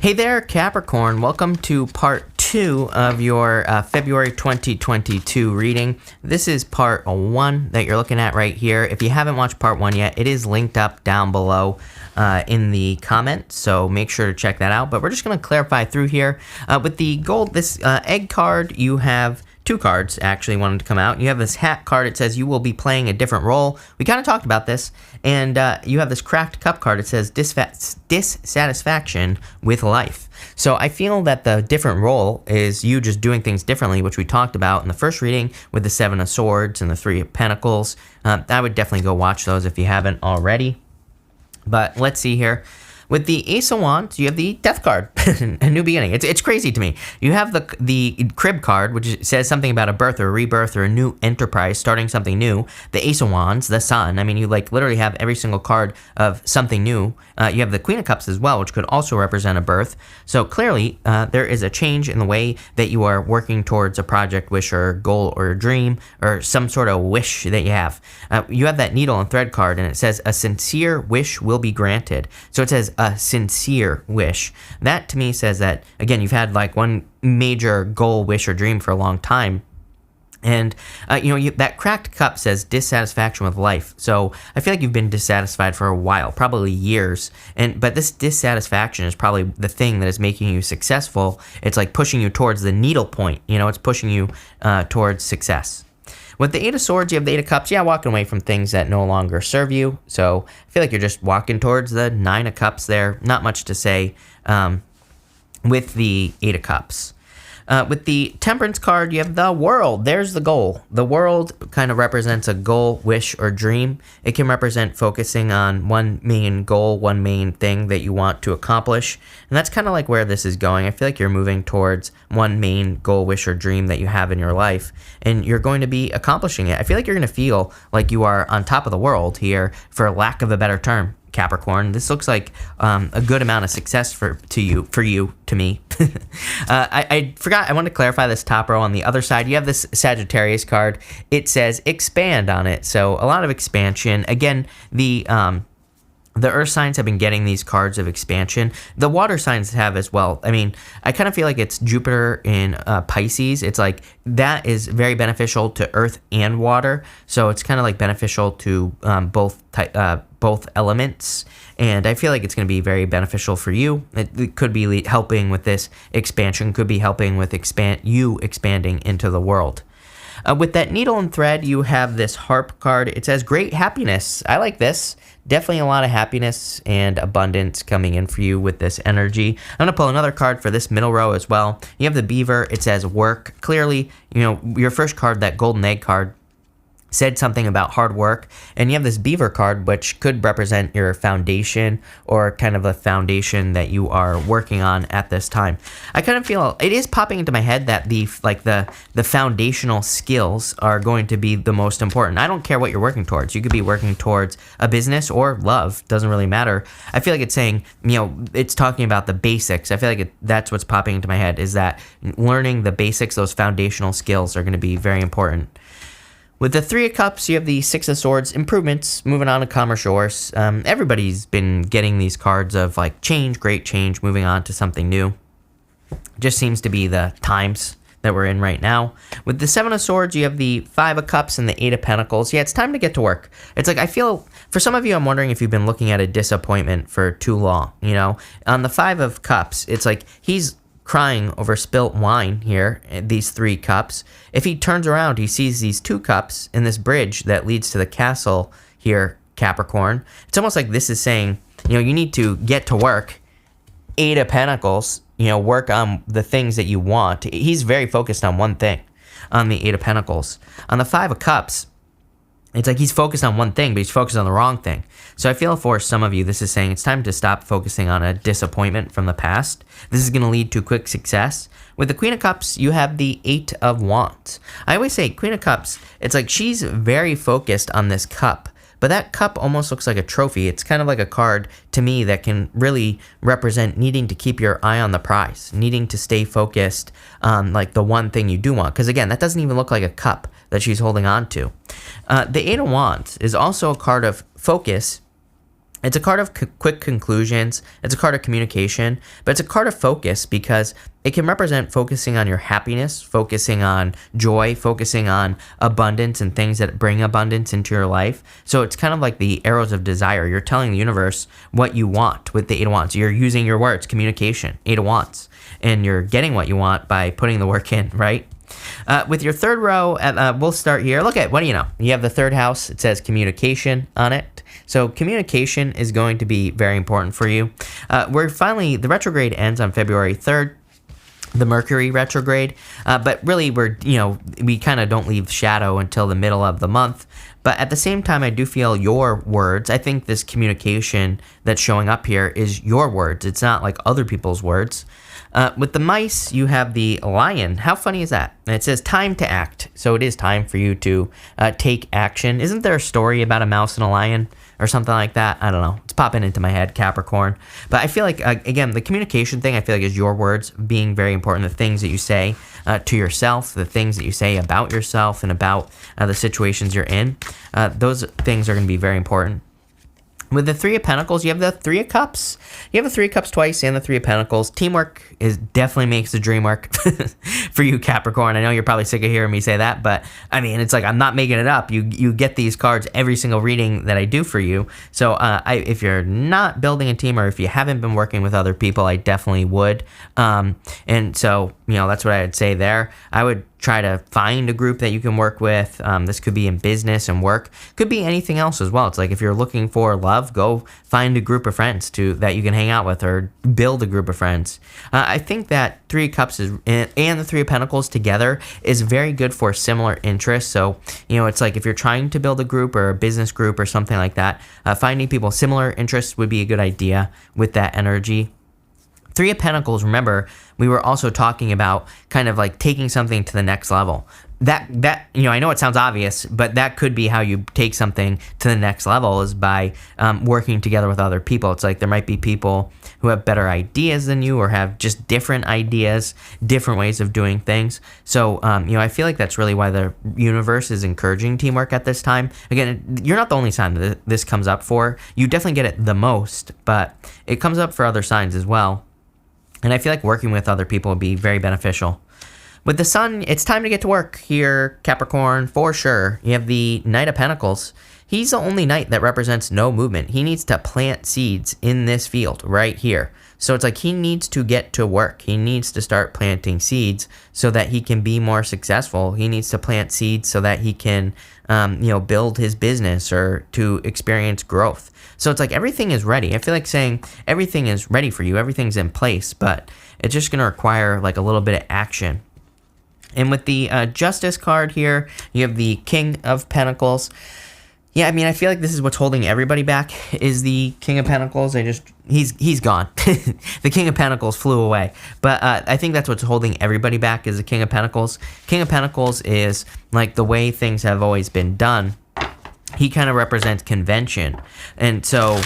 Hey there, Capricorn. Welcome to part 2 of your February 2022 reading. This is part 1 that you're looking at right here. If you haven't watched part 1 yet, it is linked up down below in the comments, so make sure to check that out. But we're just going to clarify through here. With the gold, this egg card, you have two cards actually wanted to come out. You have this hat card. It says you will be playing a different role. We kind of talked about this. And you have this cracked cup card. It says dissatisfaction with life. So I feel that the different role is you just doing things differently, which we talked about in the first reading with the 7 of Swords and the 3 of Pentacles. I would definitely go watch those if you haven't already. But let's see here. With the Ace of Wands, you have the Death card, a new beginning. It's crazy to me. You have the Crib card, which says something about a birth or a rebirth or a new enterprise, starting something new. The Ace of Wands, the Sun. I mean, you like literally have every single card of something new. You have the Queen of Cups as well, which could also represent a birth. So clearly, there is a change in the way that you are working towards a project, wish, or goal, or a dream, or some sort of wish that you have. You have that Needle and Thread card, and it says a sincere wish will be granted. So it says a sincere wish. That to me says that, again, you've had like one major goal, wish, or dream for a long time. And, that cracked cup says dissatisfaction with life. So I feel like you've been dissatisfied for a while, probably years. But this dissatisfaction is probably the thing that is making you successful. It's like pushing you towards the needle point. It's pushing you towards success. With the 8 of Swords, you have the 8 of Cups. Yeah, walking away from things that no longer serve you. So I feel like you're just walking towards the 9 of Cups there. Not much to say with the 8 of Cups. With the Temperance card, you have the World. There's the goal. The World kind of represents a goal, wish, or dream. It can represent focusing on one main goal, one main thing that you want to accomplish. And that's kind of like where this is going. I feel like you're moving towards one main goal, wish, or dream that you have in your life. And you're going to be accomplishing it. I feel like you're going to feel like you are on top of the world here, for lack of a better term, Capricorn. This looks like a good amount of success to me. I forgot, I wanted to clarify this top row on the other side. You have this Sagittarius card. It says expand on it. So a lot of expansion. Again, the earth signs have been getting these cards of expansion. The water signs have as well. I mean, I kind of feel like it's Jupiter in Pisces. It's like that is very beneficial to earth and water. So it's kind of like beneficial to both elements. And I feel like it's going to be very beneficial for you. It could be helping with this expansion, could be helping with expanding into the world. With that Needle and Thread, you have this Harp card. It says great happiness. I like this. Definitely a lot of happiness and abundance coming in for you with this energy. I'm going to pull another card for this middle row as well. You have the Beaver. It says work. Clearly, your first card, that Golden Egg card, said something about hard work, and you have this Beaver card, which could represent your foundation or kind of a foundation that you are working on at this time. I kind of feel it is popping into my head that the foundational skills are going to be the most important. I don't care what you're working towards. You could be working towards a business or love, doesn't really matter. I feel like it's saying, it's talking about the basics. I feel like that's what's popping into my head, is that learning the basics, those foundational skills are going to be very important. With the 3 of Cups, you have the 6 of Swords, improvements, moving on to calmer shores. Everybody's been getting these cards of like change, great change, moving on to something new. Just seems to be the times that we're in right now. With the 7 of Swords, you have the 5 of Cups and the 8 of Pentacles. Yeah, it's time to get to work. It's like, I feel, for some of you, I'm wondering if you've been looking at a disappointment for too long, On the 5 of Cups, it's like he's crying over spilt wine here, these 3 cups. If he turns around, he sees these 2 cups in this bridge that leads to the castle here, Capricorn. It's almost like this is saying, you need to get to work. 8 of Pentacles, work on the things that you want. He's very focused on one thing, on the 8 of Pentacles. On the 5 of Cups, it's like he's focused on one thing, but he's focused on the wrong thing. So I feel for some of you, this is saying it's time to stop focusing on a disappointment from the past. This is going to lead to quick success. With the Queen of Cups, you have the 8 of Wands. I always say Queen of Cups, it's like she's very focused on this cup. But that cup almost looks like a trophy. It's kind of like a card to me that can really represent needing to keep your eye on the prize, needing to stay focused on like the one thing you do want. Because again, that doesn't even look like a cup that she's holding on to. The 8 of Wands is also a card of focus It's a card of quick conclusions. It's a card of communication, but it's a card of focus because it can represent focusing on your happiness, focusing on joy, focusing on abundance and things that bring abundance into your life. So it's kind of like the arrows of desire. You're telling the universe what you want with the Eight of Wands. You're using your words, communication, Eight of Wands, and you're getting what you want by putting the work in, right? With your third row, we'll start here. Look at, what do you know? You have the third house. It says communication on it. So communication is going to be very important for you. The retrograde ends on February 3rd. The Mercury retrograde, but really we kind of don't leave shadow until the middle of the month. But at the same time, I do feel your words. I think this communication that's showing up here is your words. It's not like other people's words. With the mice, you have the lion. How funny is that? And it says time to act. So it is time for you to take action. Isn't there a story about a mouse and a lion or something like that? I don't know. It's popping into my head, Capricorn. But I feel like, again, the communication thing, I feel like is your words being very important. The things that you say to yourself, the things that you say about yourself and about the situations you're in. Those things are going to be very important. With the Three of Pentacles, you have the Three of Cups. You have the Three of Cups twice and the Three of Pentacles. Teamwork definitely makes the dream work for you, Capricorn. I know you're probably sick of hearing me say that, but I mean, it's like I'm not making it up. You get these cards every single reading that I do for you. So if you're not building a team or if you haven't been working with other people, I definitely would. And so, that's what I would say there. I would try to find a group that you can work with. This could be in business and work. Could be anything else as well. It's like if you're looking for love, go find a group of friends that you can hang out with or build a group of friends. I think that Three of Cups and the Three of Pentacles together is very good for similar interests. So, it's like if you're trying to build a group or a business group or something like that, finding people similar interests would be a good idea with that energy. Three of Pentacles, remember, we were also talking about kind of like taking something to the next level. That I know it sounds obvious, but that could be how you take something to the next level is by working together with other people. It's like there might be people who have better ideas than you or have just different ideas, different ways of doing things. So, I feel like that's really why the universe is encouraging teamwork at this time. Again, you're not the only sign that this comes up for. You definitely get it the most, but it comes up for other signs as well. And I feel like working with other people would be very beneficial. With the Sun, it's time to get to work here, Capricorn, for sure. You have the Knight of Pentacles. He's the only knight that represents no movement. He needs to plant seeds in this field right here. So it's like he needs to get to work. He needs to start planting seeds so that he can be more successful. He needs to plant seeds so that he can, build his business or to experience growth. So it's like everything is ready. I feel like saying everything is ready for you. Everything's in place, but it's just going to require like a little bit of action. And with the Justice card here, you have the King of Pentacles. Yeah, I mean, I feel like this is what's holding everybody back is the King of Pentacles. He's gone. The King of Pentacles flew away. But I think that's what's holding everybody back is the King of Pentacles. King of Pentacles is like the way things have always been done. He kind of represents convention. And so,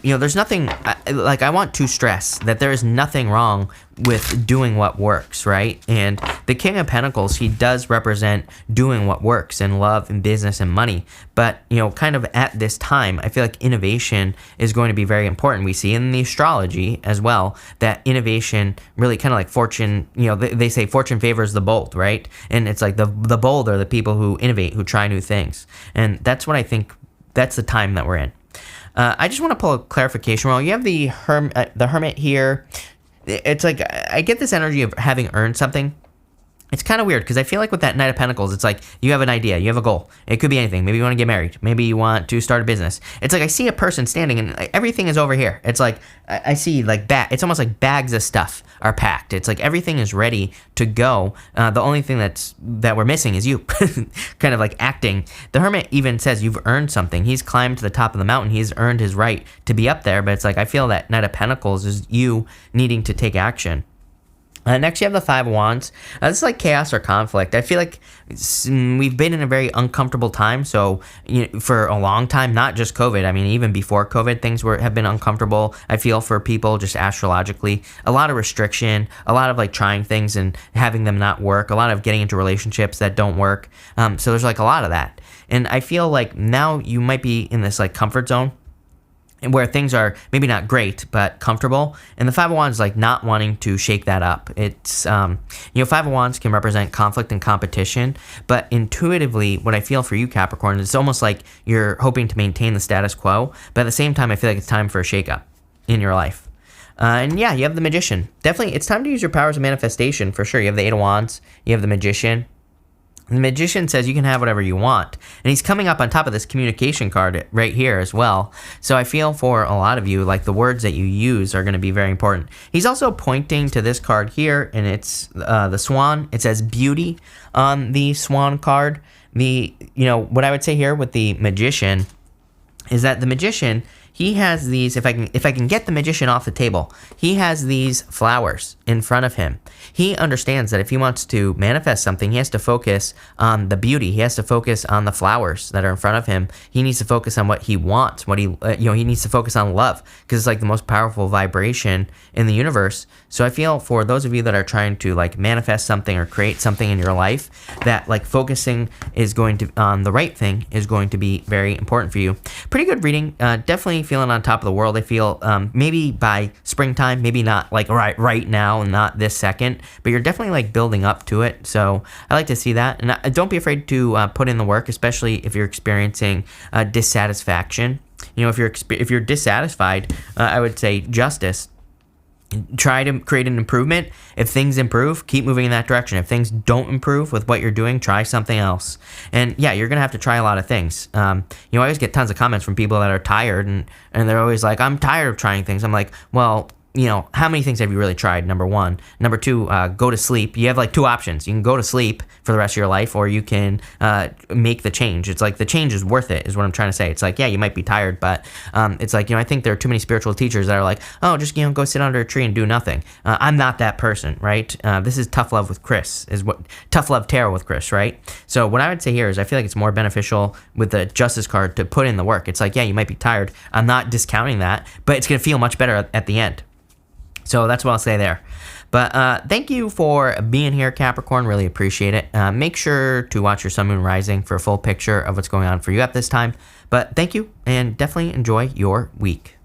there's nothing, I want to stress that there is nothing wrong with doing what works, right? And the King of Pentacles, he does represent doing what works in love and business and money. But, kind of at this time, I feel like innovation is going to be very important. We see in the astrology as well that innovation really kind of like fortune, they say fortune favors the bold, right? And it's like the bold are the people who innovate, who try new things. And that's what I think, that's the time that we're in. I just want to pull a clarification. Well, you have the Hermit here. It's like I get this energy of having earned something. It's kind of weird because I feel like with that Knight of Pentacles, it's like you have an idea, you have a goal. It could be anything. Maybe you want to get married. Maybe you want to start a business. It's like I see a person standing and everything is over here. It's like I see like it's almost like bags of stuff are packed. It's like everything is ready to go. The only thing that we're missing is you, kind of like acting. The Hermit even says you've earned something. He's climbed to the top of the mountain. He's earned his right to be up there. But it's like I feel that Knight of Pentacles is you needing to take action. Next, you have the Five of Wands. This is like chaos or conflict. I feel like we've been in a very uncomfortable time. So, for a long time, not just COVID. I mean, even before COVID, things have been uncomfortable. I feel for people just astrologically, a lot of restriction, a lot of like trying things and having them not work, a lot of getting into relationships that don't work. So there's like a lot of that. And I feel like now you might be in this like comfort zone. where things are maybe not great but comfortable, and the Five of Wands is like not wanting to shake that up. It's Five of Wands can represent conflict and competition, but intuitively what I feel for you, Capricorn, is it's almost like you're hoping to maintain the status quo, but at the same time I feel like it's time for a shakeup in your life. And yeah, you have the Magician. Definitely it's time to use your powers of manifestation for sure. You have the Eight of Wands, you have the Magician. The Magician says you can have whatever you want. And he's coming up on top of this communication card right here as well. So I feel for a lot of you, like the words that you use are going to be very important. He's also pointing to this card here, and it's the Swan. It says beauty on the Swan card. What I would say here with the Magician is that the Magician, he has these, if I can get the Magician off the table, he has these flowers in front of him. He understands that if he wants to manifest something, he has to focus on the beauty. He has to focus on the flowers that are in front of him. He needs to focus on what he wants, he needs to focus on love, because it's like the most powerful vibration in the universe. So I feel for those of you that are trying to like manifest something or create something in your life, that like focusing on the right thing is going to be very important for you. Pretty good reading. Definitely feeling on top of the world. I feel maybe by springtime, maybe not like right now and not this second, but you're definitely like building up to it. So I like to see that. And don't be afraid to put in the work, especially if you're experiencing dissatisfaction. If you're dissatisfied, I would say justice. Try to create an improvement. If things improve, keep moving in that direction. If things don't improve with what you're doing, try something else. And yeah, you're gonna have to try a lot of things. I always get tons of comments from people that are tired, and they're always like, I'm tired of trying things. I'm like, well, how many things have you really tried? Number one. Number two, go to sleep. You have like two options. You can go to sleep for the rest of your life, or you can make the change. It's like the change is worth it, is what I'm trying to say. It's like, yeah, you might be tired, but it's like, I think there are too many spiritual teachers that are like, oh, just, go sit under a tree and do nothing. I'm not that person, right? This is tough love with Chris, tough love tarot with Chris, right? So what I would say here is I feel like it's more beneficial with the Justice card to put in the work. It's like, yeah, you might be tired. I'm not discounting that, but it's going to feel much better at the end. So that's what I'll say there. But thank you for being here, Capricorn. Really appreciate it. Make sure to watch your Sun, Moon, Rising for a full picture of what's going on for you at this time. But thank you, and definitely enjoy your week.